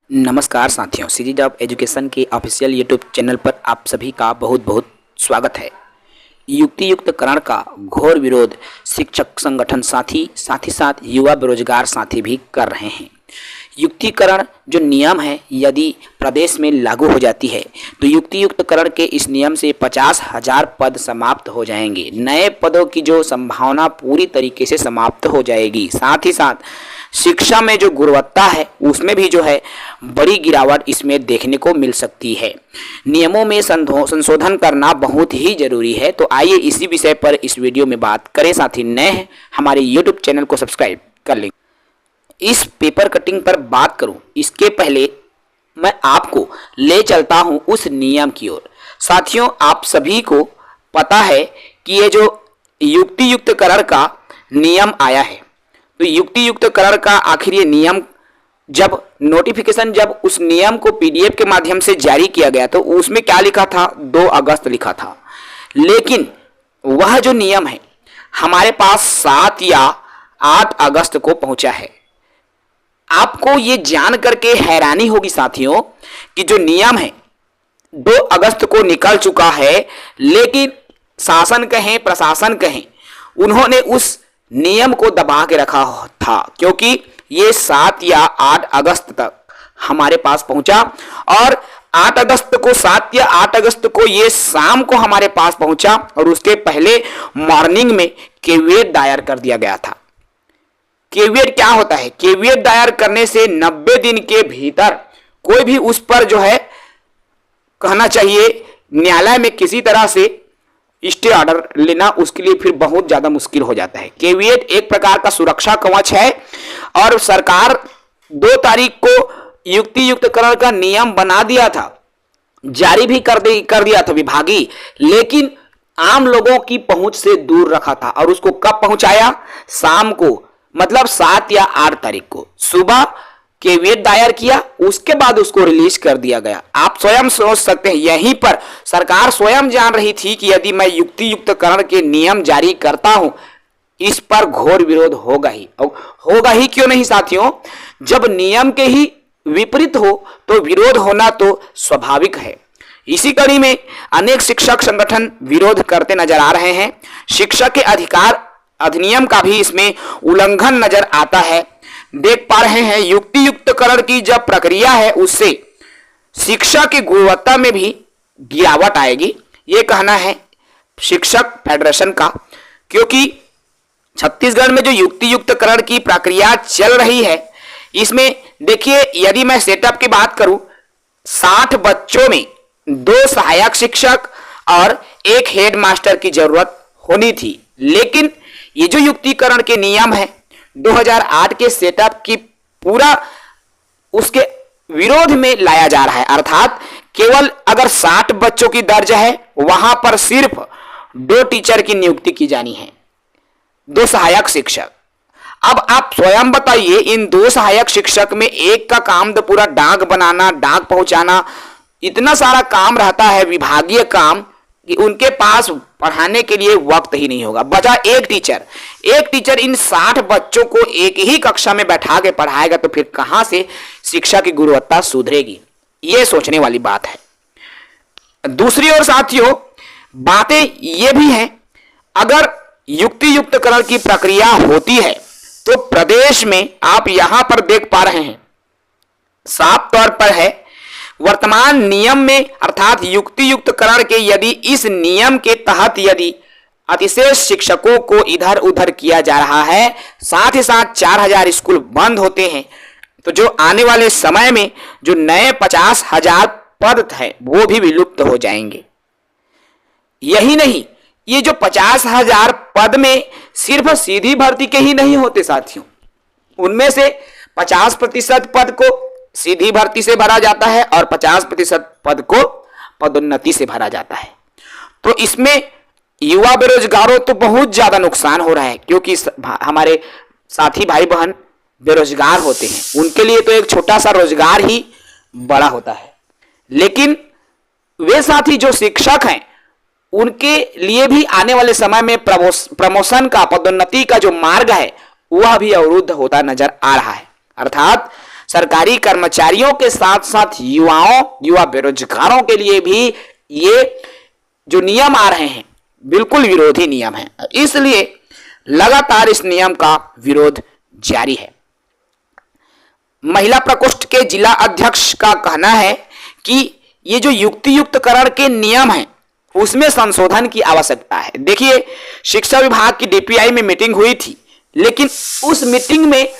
नमस्कार साथियों, CG job education के ऑफिशियल यूट्यूब चैनल पर आप सभी का बहुत बहुत स्वागत है। युक्तियुक्तकरण का घोर विरोध शिक्षक संगठन साथ ही साथ युवा बेरोजगार साथी भी कर रहे हैं। युक्तिकरण जो नियम है, यदि प्रदेश में लागू हो जाती है तो युक्तियुक्तकरण के इस नियम से 50,000 पद समाप्त हो जाएंगे। नए पदों की जो संभावना पूरी तरीके से समाप्त हो जाएगी। साथ ही साथ शिक्षा में जो गुणवत्ता है उसमें भी जो है बड़ी गिरावट इसमें देखने को मिल सकती है। नियमों में संशोधन करना बहुत ही जरूरी है। तो आइए इसी विषय पर इस वीडियो में बात करें। साथ ही नए हैं हमारे यूट्यूब चैनल को सब्सक्राइब कर लें। इस पेपर कटिंग पर बात करूं इसके पहले मैं आपको ले चलता हूं उस नियम की ओर। साथियों, आप सभी को पता है कि ये जो युक्तियुक्तकरण का नियम आया है, तो युक्तियुक्तकरण का आखिर ये नियम जब नोटिफिकेशन जब उस नियम को पीडीएफ के माध्यम से जारी किया गया तो उसमें क्या लिखा था, 2 अगस्त लिखा था। लेकिन वह जो नियम है हमारे पास 7 या 8 अगस्त को पहुंचा है। आपको ये जान करके हैरानी होगी साथियों कि जो नियम है 2 अगस्त को निकल चुका है, लेकिन शासन कहें प्रशासन कहें उन्होंने उस नियम को दबा के रखा था, क्योंकि ये 7 या 8 अगस्त तक हमारे पास पहुंचा और 8 अगस्त को 7 या 8 अगस्त को ये शाम को हमारे पास पहुंचा और उसके पहले मॉर्निंग में केविएट दायर कर दिया गया था। केविएट क्या होता है? केविएट दायर करने से 90 दिन के भीतर कोई भी उस पर जो है कहना चाहिए न्यायालय में किसी तरह से स्टे ऑर्डर लेना उसके लिए फिर बहुत ज्यादा मुश्किल हो जाता है। केविएट एक प्रकार का सुरक्षा कवच है और सरकार 2 तारीख को युक्तियुक्तकरण का नियम बना दिया था, जारी भी कर दिया था विभागीय, लेकिन आम लोगों की पहुंच से दूर रखा था। और उसको कब पहुंचाया? शाम को, मतलब 7 या 8 तारीख को सुबह केविएट दायर किया, उसके बाद उसको रिलीज कर दिया गया। आप स्वयं सोच सकते हैं, यहीं पर सरकार स्वयं जान रही थी कि यदि मैं युक्तियुक्तकरण के नियम जारी करता हूं इस पर घोर विरोध होगा ही। होगा ही क्यों नहीं साथियों, जब नियम के ही विपरीत हो तो विरोध होना तो स्वाभाविक है। इसी कड़ी में अनेक शिक्षक संगठन विरोध करते नजर आ रहे हैं। शिक्षक के अधिकार अधिनियम का भी इसमें उल्लंघन नजर आता है। देख पा रहे हैं युक्तियुक्तकरण की जब प्रक्रिया है उससे शिक्षा की गुणवत्ता में भी गिरावट आएगी, ये कहना है शिक्षक फेडरेशन का। क्योंकि छत्तीसगढ़ में जो युक्तियुक्तकरण की प्रक्रिया चल रही है इसमें देखिए, यदि मैं सेटअप की बात करूं 60 बच्चों में 2 सहायक शिक्षक और 1 हेड मास्टर की जरूरत होनी थी। लेकिन ये जो युक्तिकरण के नियम है 2008 के सेटअप की पूरा उसके विरोध में लाया जा रहा है। अर्थात केवल अगर 60 बच्चों की दर्ज है वहां पर सिर्फ 2 टीचर की नियुक्ति की जानी है, 2 सहायक शिक्षक। अब आप स्वयं बताइए, इन 2 सहायक शिक्षक में एक का काम तो पूरा डाक बनाना, डाक पहुंचाना, इतना सारा काम रहता है विभागीय काम कि उनके पास पढ़ाने के लिए वक्त ही नहीं होगा। बचा एक टीचर इन 60 बच्चों को एक ही कक्षा में बैठा के पढ़ाएगा तो फिर कहां से शिक्षा की गुणवत्ता सुधरेगी? ये सोचने वाली बात है। दूसरी ओर साथियों, बातें ये भी हैं, अगर युक्तियुक्तकरण की प्रक्रिया होती है तो प्रदेश में आप यहां पर देख पा रहे हैं साफ तौर पर है वर्तमान नियम में, अर्थात युक्तियुक्तकरण के यदि इस नियम के तहत यदि अतिशेष शिक्षकों को इधर उधर किया जा रहा है, साथ ही साथ 4000 स्कूल बंद होते हैं, तो जो आने वाले समय में जो नए 50,000 पद हैं वो भी विलुप्त हो जाएंगे। यही नहीं, ये जो 50,000 पद में सिर्फ सीधी भर्ती के ही नहीं होते साथियों, उनमें से 50% पद को सीधी भर्ती से भरा जाता है और 50% पद को पदोन्नति से भरा जाता है। तो इसमें युवा बेरोजगारों तो बहुत ज्यादा नुकसान हो रहा है, क्योंकि हमारे साथी भाई बहन बेरोजगार होते हैं, उनके लिए तो एक छोटा सा रोजगार ही बड़ा होता है। लेकिन वे साथी जो शिक्षक हैं उनके लिए भी आने वाले समय में प्रमोशन का, पदोन्नति का जो मार्ग है वह भी अवरुद्ध होता नजर आ रहा है। अर्थात सरकारी कर्मचारियों के साथ साथ युवाओं, युवा बेरोजगारों के लिए भी ये जो नियम आ रहे हैं बिल्कुल विरोधी नियम है, इसलिए लगातार इस नियम का विरोध जारी है। महिला प्रकोष्ठ के जिला अध्यक्ष का कहना है कि ये जो युक्तियुक्तकरण के नियम हैं उसमें संशोधन की आवश्यकता है। देखिए, शिक्षा विभाग की डीपीआई में मीटिंग हुई थी, लेकिन उस मीटिंग में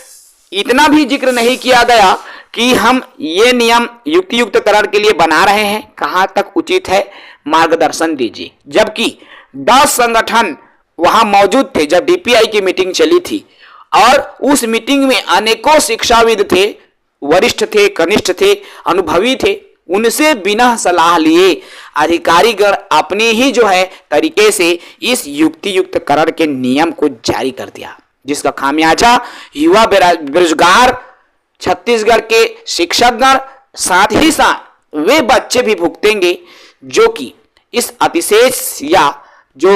इतना भी जिक्र नहीं किया गया कि हम ये नियम युक्तियुक्तकरण के लिए बना रहे हैं, कहां तक उचित है, मार्गदर्शन दीजिए। जबकि 10 संगठन वहां मौजूद थे जब डीपीआई की मीटिंग चली थी, और उस मीटिंग में अनेकों शिक्षाविद थे, वरिष्ठ थे, कनिष्ठ थे, अनुभवी थे। उनसे बिना सलाह लिए अधिकारीगण अपने ही जो है तरीके से इस युक्तियुक्तकरण के नियम को जारी कर दिया, जिसका खामियाजा युवा बेरोजगार, छत्तीसगढ़ के शिक्षकगण, साथ ही साथ वे बच्चे भी भुगतेंगे जो कि इस अतिशेष या जो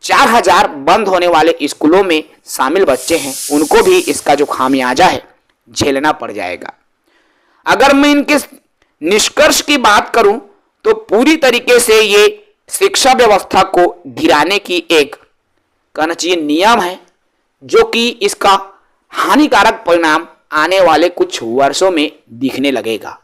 4000 बंद होने वाले स्कूलों में शामिल बच्चे हैं, उनको भी इसका जो खामियाजा है झेलना पड़ जाएगा। अगर मैं इनके निष्कर्ष की बात करूं तो पूरी तरीके से ये शिक्षा व्यवस्था को गिराने की एक कहना चाहिए नियम है, जो कि इसका हानिकारक परिणाम आने वाले कुछ वर्षों में दिखने लगेगा।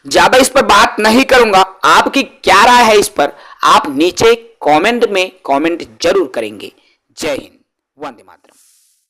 ज्यादा इस पर बात नहीं करूंगा, आपकी क्या राय है इस पर आप नीचे कमेंट में कमेंट जरूर करेंगे। जय हिंद, वंदे मातरम।